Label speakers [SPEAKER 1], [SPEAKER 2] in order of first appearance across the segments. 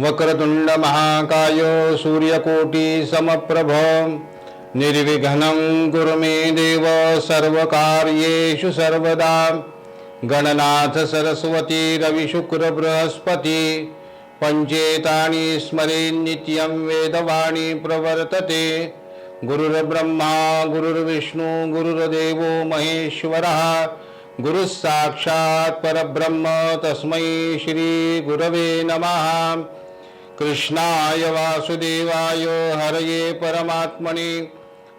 [SPEAKER 1] वक्रतुंड महाकाय सूर्यकोटि समप्रभ निर्विघ्नं कुरु मे देव सर्वकार्येषु सर्वदा। गणनाथ सरस्वती रवि शुक्र बृहस्पति पंचेतानि स्मरेन् नित्यं वेदवाणी प्रवर्तते। गुरुर्ब्रह्मा गुरुर्विष्णु गुरुर्देवो महेश्वरः गुरुः साक्षात् परब्रह्म तस्मै श्री गुरवे नमः। कृष्णाय वासुदेवाय हरये परमात्मने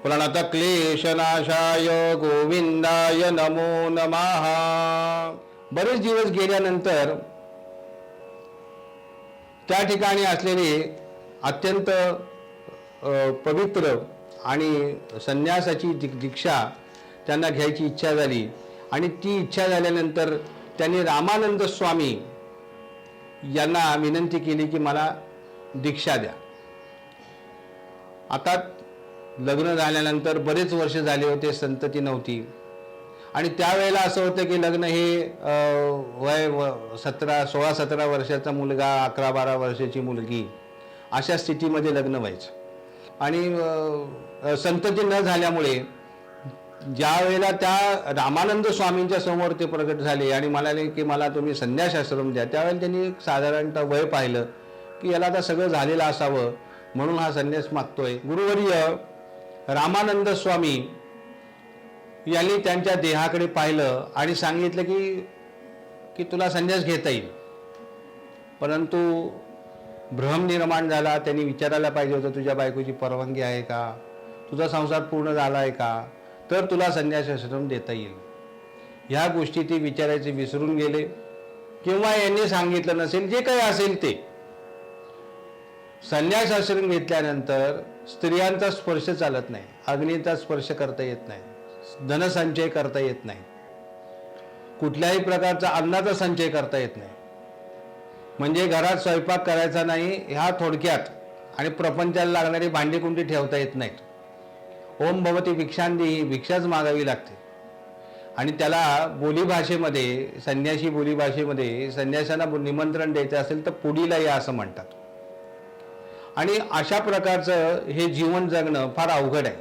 [SPEAKER 1] प्रणतक्लेशनाशाय गोविंदाय नमो नमः। बरेच दिवस गेल्यानंतर त्या ठिकाणी असलेली अत्यंत पवित्र आणि संन्यासाची दीक्षा त्यांना घ्यायची इच्छा झाली आणि ती इच्छा झाल्यानंतर त्यांनी रामानंद स्वामी यांना विनंती केली की मला दीक्षा द्या। आता लग्न झाल्यानंतर बरेच वर्ष झाले होते, संतती नव्हती आणि त्यावेळेला असं होतं की लग्न हे वय 16-17 वर्षाचा मुलगा 11-12 वर्षाची मुलगी अशा स्थितीमध्ये लग्न व्हायचं आणि संतती न झाल्यामुळे ज्या वेळेला त्या रामानंद स्वामींच्या समोर ते प्रकट झाले आणि म्हणाले की मला तुम्ही संन्यास आश्रम द्या, त्यावेळेला त्यांनी साधारणतः वय पाहिलं की याला आता सगळं झालेलं असावं म्हणून हा संन्यास मागतोय। गुरुवर्य रामानंद स्वामी यांनी त्यांच्या देहाकडे पाहिलं आणि सांगितलं की तुला संन्यास घेता येईल, परंतु भ्रम निर्माण झाला। त्यांनी विचारायला पाहिजे होतं तुझ्या बायकोची परवानगी आहे का, तुझा संसार पूर्ण झाला आहे का, तर तुला संन्यास आश्रम देता येईल। ह्या गोष्टी ते विचारायचे विसरून गेले किंवा यांनी सांगितलं नसेल, जे काही असेल ते। संन्यास आश्रम घेतल्यानंतर स्त्रियांचा स्पर्श चालत नाही, अग्नीचा स्पर्श करता येत नाही, धनसंचय करता येत नाही, कुठल्याही प्रकारचा अन्नाचा संचय करता येत नाही, म्हणजे घरात स्वयंपाक करायचा नाही ह्या थोडक्यात, आणि प्रपंचाला लागणारी भांडी कुंडी ठेवता येत नाहीत। ओम भवती भिक्षांदेही, भिक्षाच मागावी लागते। आणि त्याला बोलीभाषेमध्ये, संन्यासी बोलीभाषेमध्ये संन्यासांना निमंत्रण द्यायचं असेल तर पुढीला या असं म्हणतात। आणि अशा प्रकारचं हे जीवन जगणं फार अवघड आहे।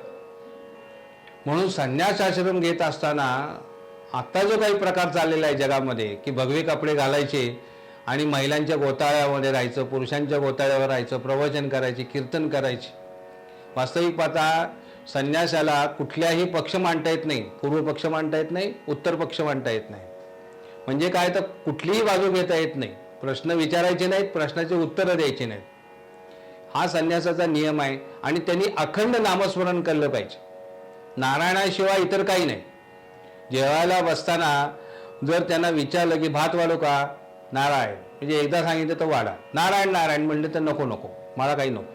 [SPEAKER 1] म्हणून संन्यास आश्रम घेत असताना आता जो काही प्रकार चाललेला आहे जगामध्ये की भगवे कपडे घालायचे आणि महिलांच्या गोताळ्यामध्ये राहायचं, पुरुषांच्या गोताळ्यावर राहायचं, प्रवचन करायचे, कीर्तन करायचे। वास्तविक पाहता संन्यासाला कुठल्याही पक्ष मांडता येत नाही, पूर्व पक्ष मांडता येत नाही, उत्तर पक्ष मांडता येत नाही, म्हणजे काय तर कुठलीही बाजू घेता येत नाही, प्रश्न विचारायचे नाहीत, प्रश्नाचे उत्तरं द्यायचे नाहीत। हा संन्यासाचा नियम आहे आणि त्यांनी अखंड नामस्मरण केलं पाहिजे, नारायणाशिवाय इतर काही नाही। जेवायला बसताना जर त्यांना विचारलं की भात वाढू का, नारायण, म्हणजे एकदा सांगितलं तर वाढा, नारायण नारायण म्हणलं तर नको नको मला काही नको,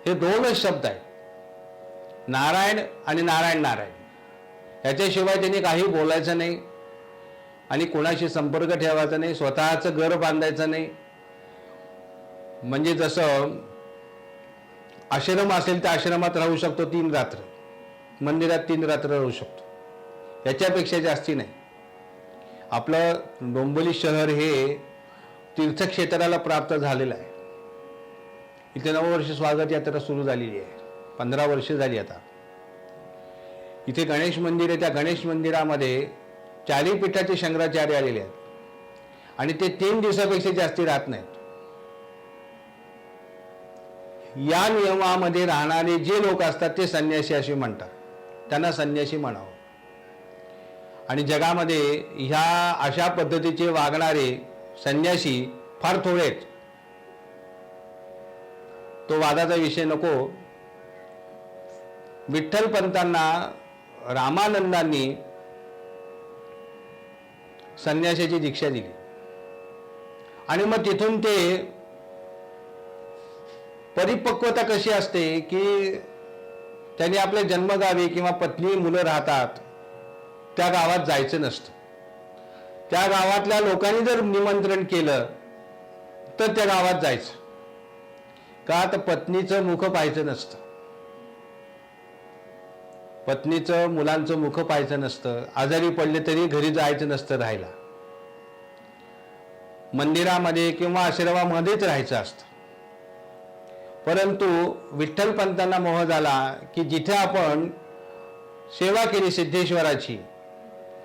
[SPEAKER 1] हे दोनच शब्द आहेत, नारायण आणि नारायण नारायण, याच्याशिवाय त्यांनी काही बोलायचं नाही आणि कोणाशी संपर्क ठेवायचा नाही, स्वतःचं घर बांधायचं नाही। म्हणजे जसं आश्रम असेल तर आश्रमात राहू शकतो 3 रात्र, मंदिरात 3 रात्र राहू शकतो, याच्यापेक्षा जास्ती नाही। आपलं डोंबिवली शहर हे तीर्थक्षेत्राला प्राप्त झालेलं आहे। इथे 9 वर्ष स्वागत यात्रा सुरू झालेली आहे, 15 वर्ष झाली आता। इथे गणेश मंदिर आहे, त्या गणेश मंदिरामध्ये 4 पीठाचे शंकराचार्य आलेले आहेत आणि ते 3 दिवसापेक्षा जास्ती राहत नाहीत। या नियमामध्ये राहणारे जे लोक असतात ते संन्यासी असे म्हणतात, त्यांना संन्यासी म्हणावं। आणि जगामध्ये ह्या अशा पद्धतीचे वागणारे संन्यासी फार थोडे आहेत। तो वादाचा विषय नको। विठ्ठल पंतांना रामानंदांनी संन्यासाची दीक्षा दिली आणि मग तिथून ते परिपक्वता कशी असते की त्यांनी आपल्या जन्मगावी किंवा पत्नी मुलं राहतात त्या गावात जायचं नसतं, त्या गावातल्या लोकांनी जर निमंत्रण केलं तर त्या गावात जायचं का, तर पत्नीचं मुख पाहायचं नसतं, पत्नीचं मुलांचं मुख पाहायचं नसतं, आजारी पडले तरी घरी जायचं नसतं राहायला, मंदिरामध्ये किंवा आश्रमामध्येच राहायचं असतं। परंतु विठ्ठलपंतांना मोह झाला की जिथे आपण सेवा केली सिद्धेश्वराची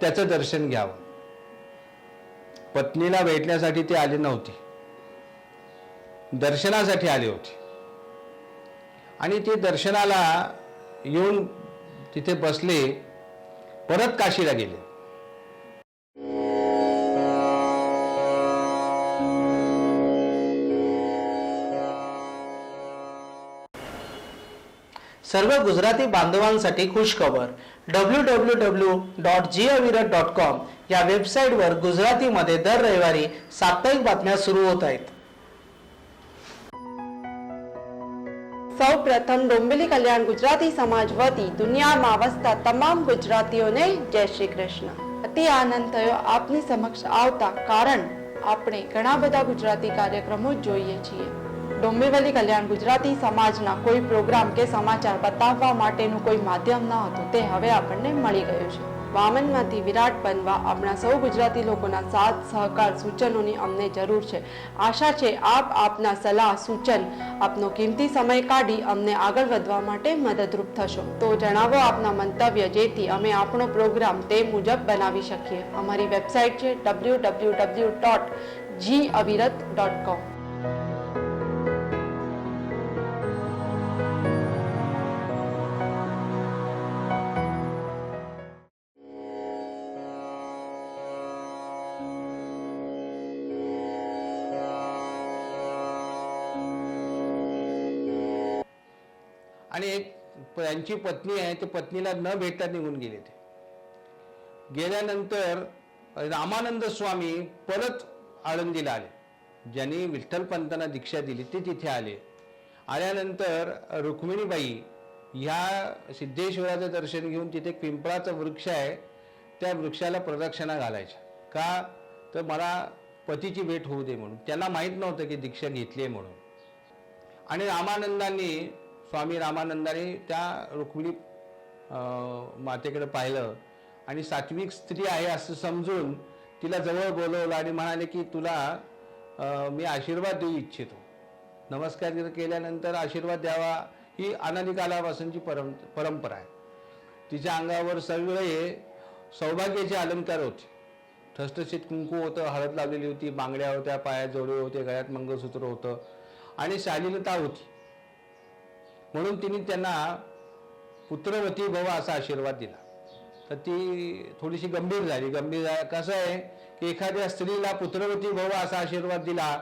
[SPEAKER 1] त्याचं दर्शन घ्यावं. पत्नीला भेटण्यासाठी ते आले नव्हते, दर्शनासाठी आले होते. आणि ते दर्शनाला येऊन तिथे बसले, परत काशीला गेले.
[SPEAKER 2] सर्व गुजराती बांधवांसाठी खुशखबर. www.jiavirat.com या वेबसाईटवर गुजरातीमध्ये दर रविवारी साप्ताहिक बातम्या सुरू होत आहेत.
[SPEAKER 3] સૌ પ્રથમ ડોંબિવલી કલ્યાણ ગુજરાતી સમાજ વતી દુનિયામાં વસતા તમામ ગુજરાતીઓને જય શ્રી કૃષ્ણ. અતિ આનંદ થયો આપની સમક્ષ આવતા, કારણ આપણે ઘણા બધા ગુજરાતી કાર્યક્રમો જોઈએ છીએ. ડોંબિવલી કલ્યાણ ગુજરાતી સમાજના કોઈ પ્રોગ્રામ કે સમાચાર બતાવવા માટેનું કોઈ માધ્યમ ન હતું, તે હવે આપણને મળી ગયું છે. વામનમાંથી વિરાટ બનવા આપણા સૌ ગુજરાતી લોકોના સાથ સહકાર સૂચનોની અમને જરૂર છે. આશા છે આપ આપના સલાહ સૂચન આપનો કિંમતી સમય કાઢી અમને આગળ વધવા માટે મદદરૂપ થશો. તો જણાવો આપના મંતવ્ય, જેથી અમે આપણો પ્રોગ્રામ તે મુજબ બનાવી શકીએ. અમારી વેબસાઇટ છે www.jiavirat.com.
[SPEAKER 1] आणि एक त्यांची पत्नी आहे, ते पत्नीला न भेटता निघून गेले. ते गेल्यानंतर रामानंद स्वामी परत आळंदीला आले. ज्यांनी विठ्ठलपंतांना दीक्षा दिली ते तिथे आले. आल्यानंतर रुक्मिणीबाई ह्या सिद्धेश्वराचं दर्शन घेऊन तिथे एक पिंपळाचा वृक्ष आहे, त्या वृक्षाला प्रदक्षिणा घालायच्या. का तर मला पतीची भेट होऊ दे म्हणून. त्यांना माहीत नव्हतं की दीक्षा घेतली आहे म्हणून. आणि रामानंदांनी, स्वामी रामानंदाने त्या रुक्मिणी मातेकडे पाहिलं आणि सात्विक स्त्री आहे असं समजून तिला जवळ बोलवलं आणि म्हणाले की तुला मी आशीर्वाद देऊ इच्छितो. नमस्कार केल्यानंतर आशीर्वाद द्यावा ही अनादी कालापासूनची परंपरा आहे. तिच्या अंगावर सगळे सौभाग्याचे अलंकार होते. ठसठशीत कुंकू होतं, हळद लावलेली होती, बांगड्या होत्या, पायात जोडवे होते, गळ्यात मंगळसूत्र होतं आणि शालीनता होती. म्हणून तिने त्यांना पुत्रवती भव असा आशीर्वाद दिला. तर ती थोडीशी गंभीर झाली. कसं आहे की एखाद्या स्त्रीला पुत्रवती भव असा आशीर्वाद दिला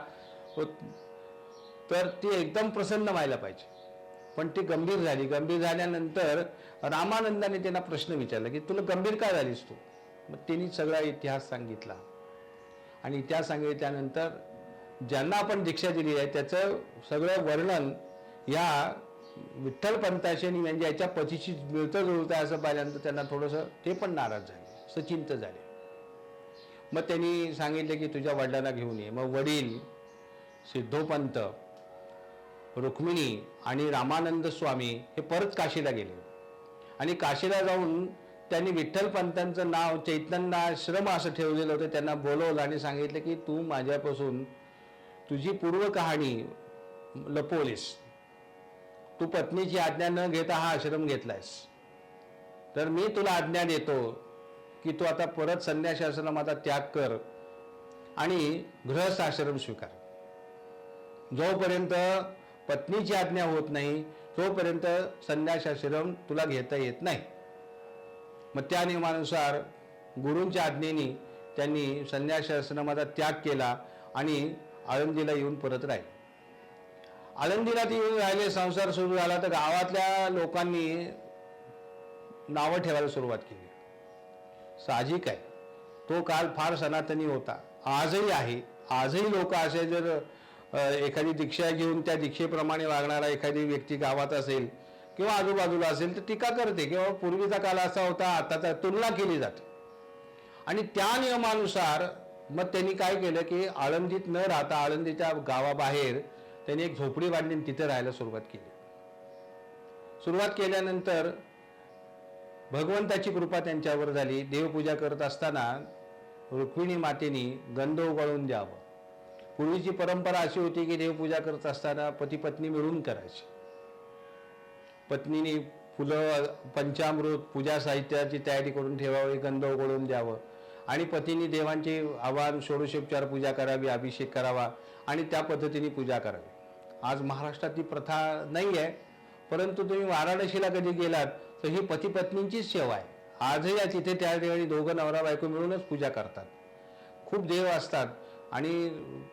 [SPEAKER 1] तर ती एकदम प्रसन्न व्हायला पाहिजे, पण ती गंभीर झाली. गंभीर झाल्यानंतर रामानंदाने त्यांना प्रश्न विचारला की तुला गंभीर का झालीस तू. मग त्यांनी सगळा इतिहास सांगितला आणि इतिहास सांगितल्यानंतर ज्यांना आपण दीक्षा दिली आहे त्याचं सगळं वर्णन या विठ्ठलपंताशी आणि म्हणजे याच्या पतीशी मिळतं जुळतं असं पाहिल्यानंतर त्यांना थोडंसं ते पण नाराज झाले, सचिंत झाले. मग त्यांनी सांगितले की तुझ्या वडिलांना घेऊन ये. मग वडील, सिद्धोपंत, रुक्मिणी आणि रामानंद स्वामी हे परत काशीला गेले आणि काशीला जाऊन त्यांनी विठ्ठलपंतांचं नाव चैतन्याश्रम असं ठेवलेलं होतं. त्यांना बोलवलं आणि सांगितलं की तू माझ्यापासून तुझी पूर्व कहाणी लपवलीस. तू पत्नीची आज्ञा न घेता हा आश्रम घेतलायस, तर मी तुला आज्ञा देतो की तू आता परत संन्यासी आश्रमाचा त्याग कर आणि गृहस्थ आश्रम स्वीकार. जोपर्यंत पत्नीची आज्ञा होत नाही तोपर्यंत संन्यासी आश्रम तुला घेता येत नाही. मग त्या नियमानुसार गुरूंच्या आज्ञेने त्यांनी संन्यासी आश्रमाचा त्याग केला आणि आळंदीला येऊन परत राहिले. आळंदीला ती येऊन राहिले, संसार सुरू झाला. तर गावातल्या लोकांनी नावं ठेवायला सुरुवात केली. साहजिक आहे, तो काल फार सनातनी होता, आजही आहे. आजही लोक असे जर एखादी दीक्षा घेऊन त्या दीक्षेप्रमाणे वागणारा एखादी व्यक्ती गावात असेल किंवा आजूबाजूला असेल तर टीका करते किंवा पूर्वीचा काल असा होता, आताचा तुलना केली जाते. आणि त्या नियमानुसार मग त्यांनी काय केलं की आळंदीत न राहता आळंदीच्या गावाबाहेर त्यांनी एक झोपडी बांधली, तिथे राहायला सुरुवात केली. सुरुवात केल्यानंतर भगवंताची कृपा त्यांच्यावर झाली. देवपूजा करत असताना रुक्मिणी मातेनी गंध उगाळून द्यावं, पूर्वीची परंपरा अशी होती की देवपूजा करत असताना पती पत्नी मिळून करायची. पत्नीने फुलं, पंचामृत, पूजा साहित्याची तयारी करून ठेवावी, गंध उघडून द्यावं आणि पतीने देवांचे आवाहन, षोडशोपचार पूजा करावी, अभिषेक करावा आणि त्या पद्धतीने पूजा करावी. आज महाराष्ट्रात ती प्रथा नाही आहे, परंतु तुम्ही वाराणसीला कधी गेलात तर ही पती पत्नींचीच सेवा आहे. आजही तिथे त्या ठिकाणी दोघं नवरा बायको मिळूनच पूजा करतात. खूप देव असतात आणि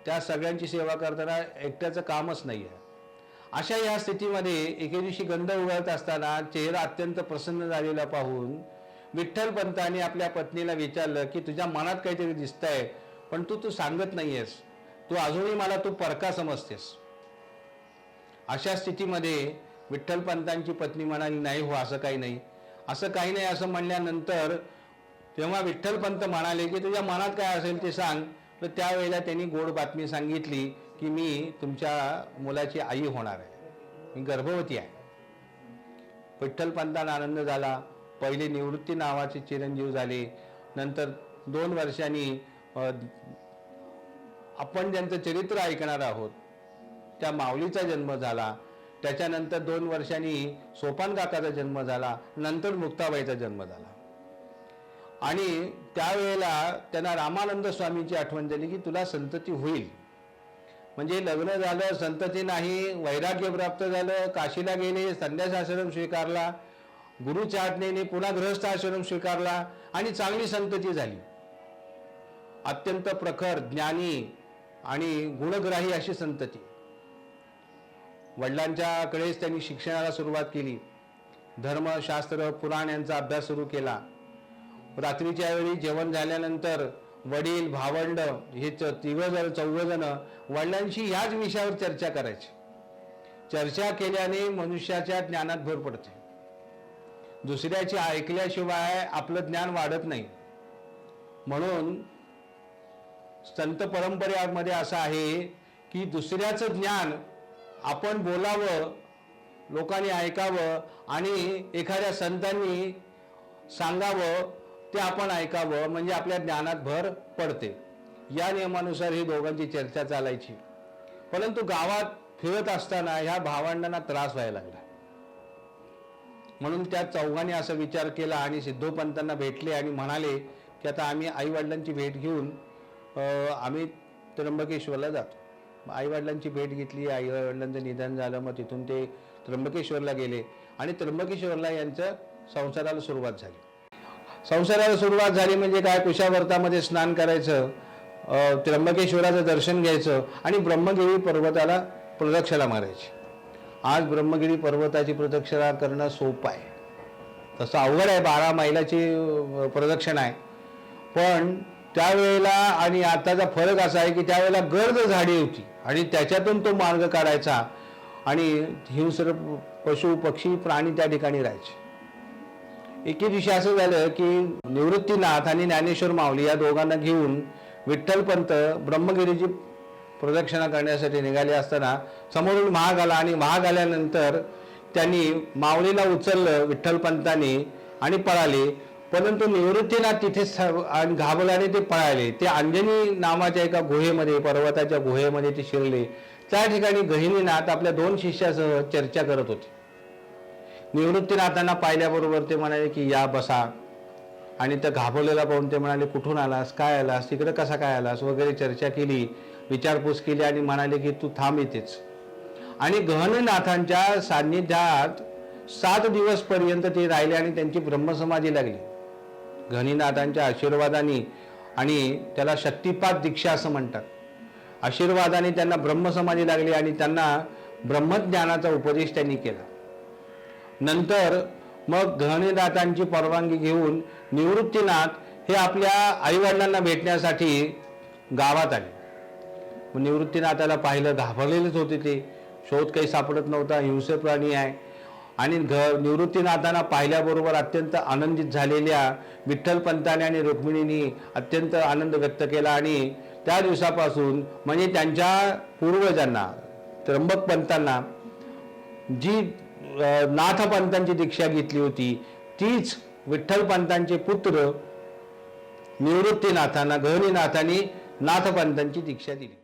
[SPEAKER 1] त्या सगळ्यांची सेवा करताना एकट्याचं कामच नाही आहे. अशा या स्थितीमध्ये एके दिवशी गंध उघडत असताना चेहरा अत्यंत प्रसन्न झालेला पाहून विठ्ठल पंतांनी आपल्या पत्नीला विचारलं की तुझ्या मनात काहीतरी दिसतंय, पण तू सांगत नाहीयेस, तू अजूनही मला तू परका समजतेस. अशा स्थितीमध्ये विठ्ठल पंतांची पत्नी म्हणाली, नाही हो, असं काही नाही, असं काही नाही. असं म्हणल्यानंतर तेव्हा विठ्ठल पंत म्हणाले की तुझ्या मनात काय असेल ते सांग. तर त्यावेळेला त्यांनी गोड बातमी सांगितली की मी तुमच्या मुलाची आई होणार आहे, मी गर्भवती आहे. विठ्ठल पंतांना आनंद झाला. पहिले निवृत्ती नावाचे चिरंजीव झाले. नंतर 2 वर्षांनी आपण ज्यांचं चरित्र ऐकणार आहोत त्या माऊलीचा जन्म झाला. त्याच्यानंतर 2 वर्षांनी सोपान काकाचा जन्म झाला. नंतर मुक्ताबाईचा जन्म झाला. आणि त्यावेळेला त्यांना रामानंद स्वामींची आठवण झाली की तुला संतती होईल. म्हणजे लग्न झालं, संतती नाही, वैराग्य प्राप्त झालं, काशीला गेले, संन्यास आश्रम स्वीकारला, गुरुच्या आज्ञेने पुन्हा गृहस्थ आश्रम स्वीकारला आणि चांगली संतती झाली. अत्यंत प्रखर, ज्ञानी आणि गुणग्राही अशी संतती. वडिलांच्याकडेच त्यांनी शिक्षणाला सुरुवात केली. धर्मशास्त्र, पुराण यांचा अभ्यास सुरू केला. रात्रीच्या वेळी जेवण झाल्यानंतर वडील, भावंड हे 3-4 वडिलांशी ह्याच विषयावर चर्चा करायची. चर्चा केल्याने मनुष्याच्या ज्ञानात भर पडते. दुसऱ्याचे ऐकल्याशिवाय आपलं ज्ञान वाढत नाही. म्हणून संत परंपरेमध्ये असं आहे की दुसऱ्याचं ज्ञान आपण बोलावं, लोकांनी ऐकावं आणि एखाद्या संतांनी सांगावं ते आपण ऐकावं, म्हणजे आपल्या ज्ञानात भर पडते. या नियमानुसार ही दोघांची चर्चा चालायची. परंतु गावात फिरत असताना ह्या भावंडांना त्रास व्हायला लागला. म्हणून त्या चौघांनी असा विचार केला आणि सिद्धोपंतांना भेटले आणि म्हणाले की आता आम्ही आई वडिलांची भेट घेऊन आम्ही त्र्यंबकेश्वरला जातो. आई वडिलांची भेट घेतली. आई वडिलांचं निधन झालं. मग तिथून ते त्र्यंबकेश्वरला गेले आणि त्र्यंबकेश्वरला यांचं संसाराला सुरुवात झाली. संसाराला सुरुवात झाली म्हणजे काय, कुशावर्तामध्ये स्नान करायचं, त्र्यंबकेश्वराचं दर्शन घ्यायचं आणि ब्रह्मगिरी पर्वताला प्रदक्षिणा मारायची. आज ब्रह्मगिरी पर्वताची प्रदक्षिणा करणं सोपं आहे, तसं अवघड आहे. 12 मैलाची प्रदक्षिणा आहे. पण त्यावेळेला आणि आताचा फरक असा आहे की त्यावेळेला गर्द झाडी होती आणि त्याच्यातून तो मार्ग काढायचा आणि हिंस्र पशु, पक्षी, प्राणी त्या ठिकाणी राहायचे. एके दिवशी असं झालं की निवृत्तीनाथ आणि ज्ञानेश्वर माऊली या दोघांना घेऊन विठ्ठलपंत ब्रह्मगिरीची प्रदक्षिणा करण्यासाठी निघाले असताना समोरून वाघ आला आणि वाघ आल्यानंतर त्यांनी माऊलीला उचललं विठ्ठलपंतांनी आणि पळाले. परंतु निवृत्तीनाथ तिथेच घाबरल्याने ते पळाले. ते अंजनी नावाच्या एका गुहेमध्ये, पर्वताच्या गुहेमध्ये ते शिरले. त्या ठिकाणी गहिनीनाथ आपल्या 2 शिष्यासह चर्चा करत होते. निवृत्तीनाथांना पाहिल्याबरोबर ते म्हणाले की या बसा. आणि त्या घाबरलेला पाहून ते म्हणाले कुठून आलास, काय आलास, तिकडे कसा काय आलास वगैरे चर्चा केली, विचारपूस केली आणि म्हणाले की तू थांब इथेच. आणि गहननाथांच्या सान्निध्यात 7 दिवस पर्यंत ते राहिले आणि त्यांची ब्रह्मसमाधी लागली गहनीनाथांच्या आशीर्वादाने. आणि त्याला शक्तिपात दीक्षा असं म्हणतात. आशीर्वादाने त्यांना ब्रह्मसमाधी लागली आणि त्यांना ब्रह्मज्ञानाचा उपदेश त्यांनी केला. नंतर मग गहनीनाथांची परवानगी घेऊन निवृत्तीनाथ हे आपल्या आईवडिलांना भेटण्यासाठी गावात आले. निवृत्तीनाथाला पाहिलं, घाबरलेलेच होते ते. शोध काही सापडत नव्हता, हिंस्र प्राणी आहे. आणि निवृत्तीनाथांना पाहिल्याबरोबर अत्यंत आनंदित झालेल्या विठ्ठलपंतांनी आणि रुक्मिणींनी अत्यंत आनंद व्यक्त केला. आणि त्या दिवसापासून म्हणजे त्यांच्या पूर्वजांना, त्र्यंबकपंतांना जी नाथपंतांची दीक्षा घेतली होती तीच विठ्ठलपंतांचे पुत्र निवृत्तीनाथांना, गहनीनाथांनी नाथपंतांची दीक्षा दिली.